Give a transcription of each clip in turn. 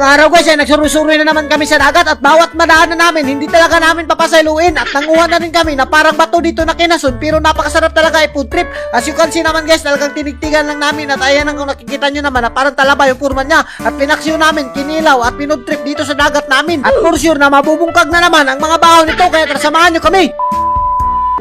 Ngayong araw guys ay nagsurusuroy na naman kami sa dagat at bawat madaanan namin hindi talaga namin papasailuin at nanguha na rin kami na parang bato dito na kinasun pero napakasarap talaga ay food trip. As you can see naman guys, talagang tinigtigan lang namin at ayan ang kung nakikita nyo naman na parang talaba yung kurma niya at pinaksyo namin, kinilaw at pinood trip dito sa dagat namin at for sure na mabubungkag na naman ang mga bahaw nito kaya samahan nyo kami.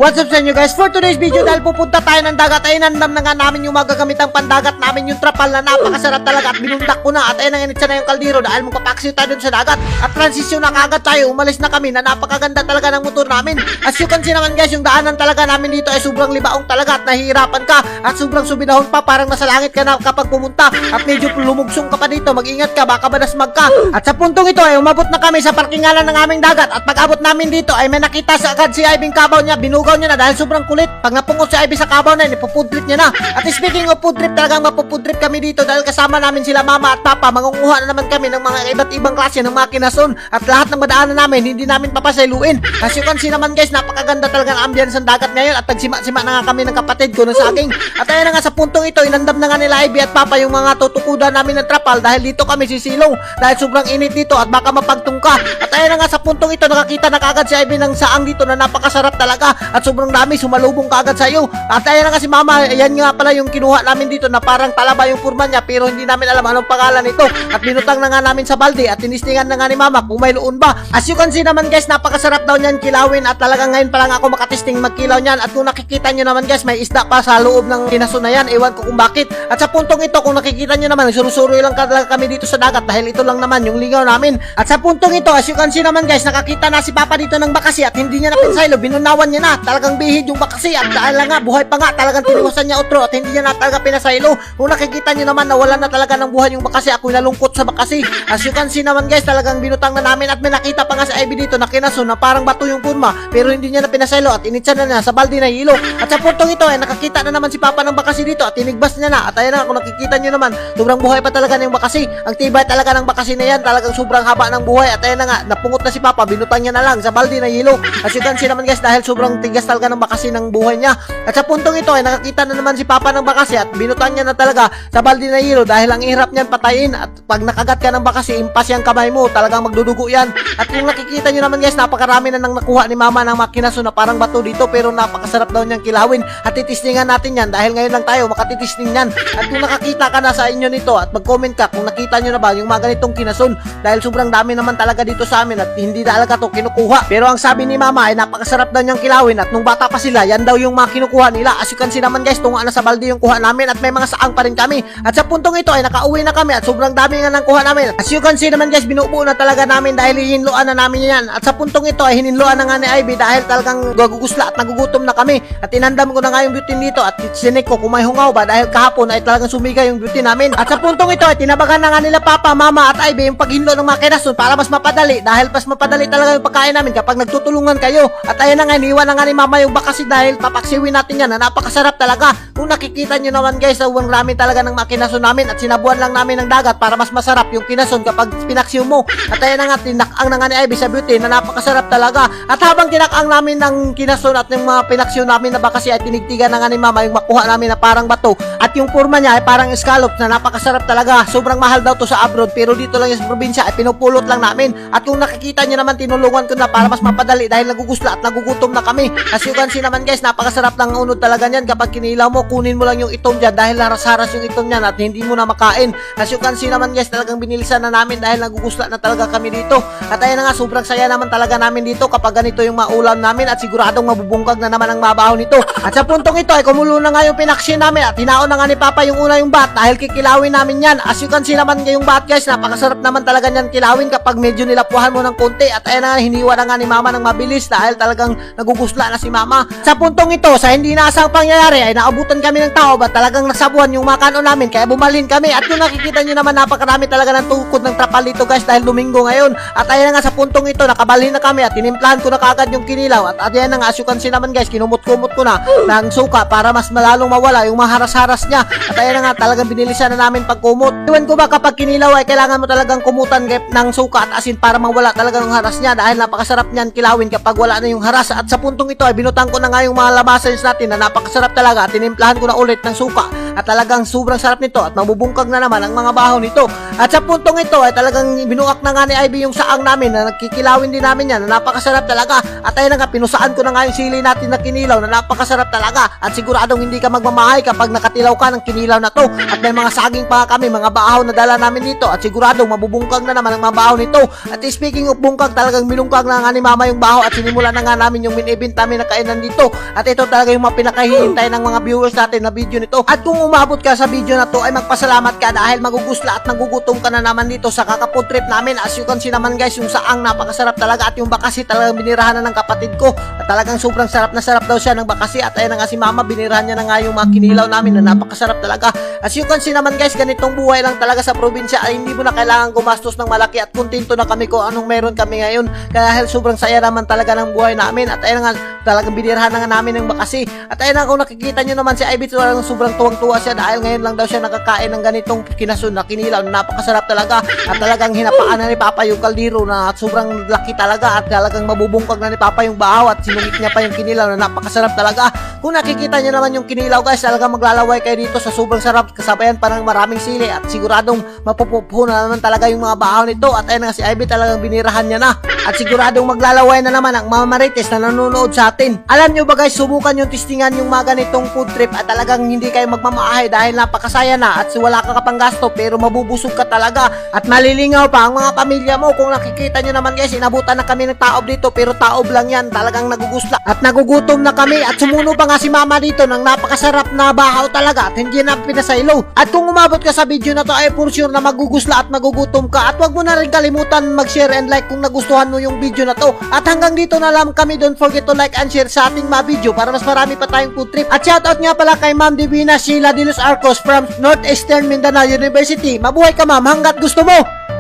What's up sa inyo guys? For today's video dahil pupunta tayo ng dagat ay nandam na nga namin yung magagamitang pandagat namin yung trapal na napakasarap talaga at binundak ko na at ayun ang initsa na yung kaldero dahil magpapaksiw tayo dun sa dagat at transisyon na kagad tayo, umalis na kami na napakaganda talaga ng motor namin. As you can see naman guys, yung daanan talaga namin dito ay sobrang libaong talaga at nahihirapan ka at sobrang subinahon pa, parang nasa langit ka na kapag pumunta at medyo lumugsong ka pa dito, mag-ingat ka baka badasmag ka. At sa puntong ito ay umabot na kami sa parkingalan ng aming dagat at pag abot namin dito ay may nakita sa agad si Ivy kabaw niya, binugaw niya na dahil sobrang kulit. Pag napungot si Ivy sa kabaw na yun, ipufood niya na. At speaking of food trip, talagang mapufood trip kami dito dahil kasama namin sila mama at papa. Mangunguha na naman kami ng mga iba't ibang klase ng mga kinason at lahat ng madaanan namin hindi namin papasailuin. As you can see naman guys, napakaganda talaga ng ambience ng dagat ngayon at nagsima-sima na nga kami ng kapatid ko ng saging. At ayun na nga sa puntong ito, inandam na nga nila Ivy at papa yung mga tutukudan namin ng trapal dahil dito kami sisilong dahil sobrang init dito at baka mapagtungka. At ayun na nga sa puntong ito, nakakita na kagad si Ivy ng saang dito na napakasarap talaga at sobrang dami, sumalubong kagad sa iyo. At ayun na nga si mama, ayan nga pala yung kinuha namin dito na parang talaba yung forma niya pero hindi namin alam anong pangalan nito at binutang na nga namin sa balde at tinistingan na nga ni mama kung may luon ba. As you can see naman guys, napakasarap daw niyan kilawin at talagang ngayon pa lang ako makatisting magkilaw niyan at kung nakikita nyo naman guys, may isda pa sa loob ng kinaso na yan, ewan ko kung bakit. At sa puntong ito, kung nakikita nyo naman, surusuroy lang talaga kami dito sa dagat dahil ito lang naman yung lingaw namin. At sa puntong ito, as you can see naman guys, nakakita na si papa dito ng bakasi at hindi niya napinsaylo, binunawan niya na, talagang bihid yung bakasi at dahil lang nga, buhay pa nga, talagang tiniwasan niya otro at hindi niya na talaga pinasaylo. Kung nakikita nyo naman, nawala na talaga ng buhay yung bakasi, ako nalungkot sa bakasi. As you can see naman guys, talagang binutang na namin at may nakita pa nga sa Ivy dito na kinaso na parang bato yung kurma pero hindi niya na pinasaylo at initsa na niya sa balde na hilo. At sa puntong ito ay nakakita na naman si papa ng bakasi dito at tinigbas niya na at ayun na, kung nakikita nyo naman, sobrang buhay pa talaga ng bakasi. Ang tibay talaga ng bakasi na yan, talagang sobrang haba ng buhay at ayun na nga, napungot na si papa, binutang niya na lang sa balde na hilo. As you can see naman guys, dahil sobrang tigas talaga ng bakasi ng buhay niya. At sa puntong ito ay nakakita na naman si papa ng bakasi at binutang niya na talaga sa balde na hilo dahil ang hirap niyan patayin at pag nakagat ka ng bakasi, impas yung kamay mo, talagang magdudugo yan. At kung nakikita nyo naman guys, napakarami na nang nakuha ni mama ng makinaso na parang bato dito pero napakasarap daw niyang kilawin at titisningan natin yan dahil ngayon lang tayo makatitisning yan. At kung nakakita ka na sa inyo nito at mag-comment ka kung nakita nyo na ba yung mga ganitong kinason dahil sobrang dami naman talaga dito sa amin at hindi talaga to kinukuha. Pero ang sabi ni mama ay napakasarap daw niyang kilawin at nung bata pa sila, yan daw yung mga kinukuha nila. As you can see naman guys, tunga na sa balde yung kuha namin at may mga saang pa rin kami. At sa puntong ito ay nakauwi na kami at sobrang dami nga nang kuha namin. As you can see naman guys, binubuo na talaga namin dahil hihinluan na namin yan. At sa puntong ito ay hininluan na nga ni Ivy dahil talagang gagugusla at nagugutom na kami. At inandam ko na nga yung beauty dito at sinik ko kung may hungaw ba dahil kahapon ay talagang sumiga yung beauty namin. At sa puntong ito ay tinabagan na nga nila papa, mama at Ivy yung paghinlo ng mga kinason para mas mapadali dahil mas mapadali talaga yung pagkain namin kapag nagtutulungan kayo. At ayun na nga, niwan na nga ni mama yung bakasi dahil papaksiwin natin yan na napakasarap talaga. Kung nakikita nyo naman guys, sobrang rami talaga ng mga kinason namin at sinabuan lang namin ng dagat para mas masarap yung kinason kapag pinaksiw mo. At ayun na nga, tinakang na nga ni Ivy sa beauty na napakasarap talaga. At habang tinakang namin ng kinason at yung mga pinaksiw namin na bakasi ay tinigtigan na nga ni mama yung makuha namin na parang bato at yung forma niya ay parang scallop na napakasarap talaga. Sobrang mahal daw to sa abroad pero dito lang yung sa probinsya ay pinupulot lang namin. At kung nakikita nyo naman, tinulungan ko na para mas mapadali dahil nagugusla at nagugutom na kami. As you can see naman guys, napakasarap ng unod talaga niyan kapag kinilaw mo, kunin mo lang yung itom dyan dahil haras-haras yung itom niyan at hindi mo na makain. As you can see naman guys, talagang binilisan na namin dahil nagugusla na talaga kami dito. At ayun na nga, sobrang saya naman talaga namin dito kapag ganito yung maulam namin at siguradong mabubungkag na naman ang mabaho nito. At sa puntong ito ay kumulo na nga yung pinaksyon namin at hinaon na nga ni papa yung una yung bat dahil kikilawin namin yan. As you can see naman yung bat guys, napakasarap naman talaga niyan kilawin kapag medyo nilapuhan mo ng konti. At ayun na nga, hiniwa na nga ni mama ng mabilis dahil talagang nagugusla na si mama. Sa puntong ito, sa hindi naasang pangyayari ay naabutan kami ng tao ba talagang nasabuhan yung mga kanon namin kaya bumalhin kami. At kung nakikita nyo naman, napakarami talaga ng tukod ng trapal dito guys dahil Domingo ngayon. At ayun na nga, sa puntong ito nakabalhin na kami at tinimplahan ko na kagad yung kinilaw. At ayun na nga, as you can see naman guys, kinumot-kumot ko na ng suka para mas malalong mawala yung mga haras-haras niya. At ayun na nga, talagang binilisan na namin pagkumot. Iwan ko ba kapag kinilaw ay kailangan mo talagang kumutan ng suka at asin para mawala talaga yung haras niya dahil napakasarap niyan kilawin kapag wala na yung haras. At sa puntong ito ay binutang ko na nga yung mga labasan natin na napakasarap talaga at tinimplahan ko na ulit ng suka. at talagang sobrang sarap nito at mabubungkag na naman ang mga bahaw nito. At sa puntong ito ay talagang binuak na nga ni Ivy yung saang namin na nagkikilawin din namin yan na napakasarap talaga. At ayun na nga, pinusaan ko na nga yung sili natin na kinilaw na napakasarap talaga. At siguradong hindi ka magmamahay kapag nakatilaw ka ng kinilaw na to. At may mga saging pa kami, mga bahaw na dala namin dito at siguradong mabubungkag na naman ang mga bahaw nito. At speaking of bungkag, talagang minungkag na nga ni Mama yung bahaw at sinimulan na nga namin yung min-event namin na kainan dito. At ito talaga yung mga pinakahihintay ng mga viewers natin na video nito. At kung umabot ka sa video na to ay magpasalamat ka dahil magugusla at nagugutom ka na naman dito sa kakafood trip namin. As you can see naman guys, yung saang napakasarap talaga at yung bakasi talagang binirahan na ng kapatid ko. At talagang sobrang sarap na sarap daw siya ng bakasi at ayun na nga si Mama, binirahan niya na nga yung mga kinilaw namin na napakasarap talaga. As you can see naman guys, ganitong buhay lang talaga sa probinsya ay hindi mo na kailangan gumastos ng malaki at kontento na kami kung anong meron kami ngayon. Kaya sobrang saya naman talaga ng buhay namin at ayun nga, talagang binirahan na nga namin ng bakasi. At ayun nga, kung nakikita nyo naman si Ivy, talagang sobrang tuwang-tuwa siya dahil ngayon lang daw siya nakakain ng ganitong kinasun na kinilaw na napakasarap talaga. At talagang hinapaan na ni Papa yung kaldero na sobrang laki talaga at talagang mabubungkag na ni Papa yung bahaw at sinungit niya pa yung kinilaw na napakasarap talaga. Kung nakikita nyo naman yung kinilaw guys, talagang maglalaway kayo dito sa sobrang sarap kasabayan pa ng maraming sili at siguradong mapupupo na naman talaga yung mga bahaw nito. At ayun nga, si Ivy talagang binirahan niya na at siguradong maglalaway na naman ang mga marites na nanonood sa atin. Alam nyo ba guys, subukan yung testingan yung mga ganitong food trip at talagang hindi kayo magmamahay dahil napakasaya na at wala ka kapang gasto pero mabubusog ka talaga at malilingaw pa ang mga pamilya mo. Kung nakikita nyo naman guys, inabutan na kami ng taob dito pero taob lang yan, talagang nagugusla at nagugutom na kami at sumuno pa nga si Mama dito ng napakasarap na bahaw talaga at hindi na pinasaylo. At kung umabot ka sa video na to ay for sure na magugusla at magugutom ka at wag mo na rin kalimutan mag-share and like kung nagustuhan mo yung video na to. At hanggang dito na lang kami, don't forget to like and share sa ating mga video para mas marami pa tayong food trip. At shoutout nga pala kay Ma'am Divina Sheila de los Arcos from Northeastern Mindanao University. Mabuhay ka ma'am hanggat gusto mo!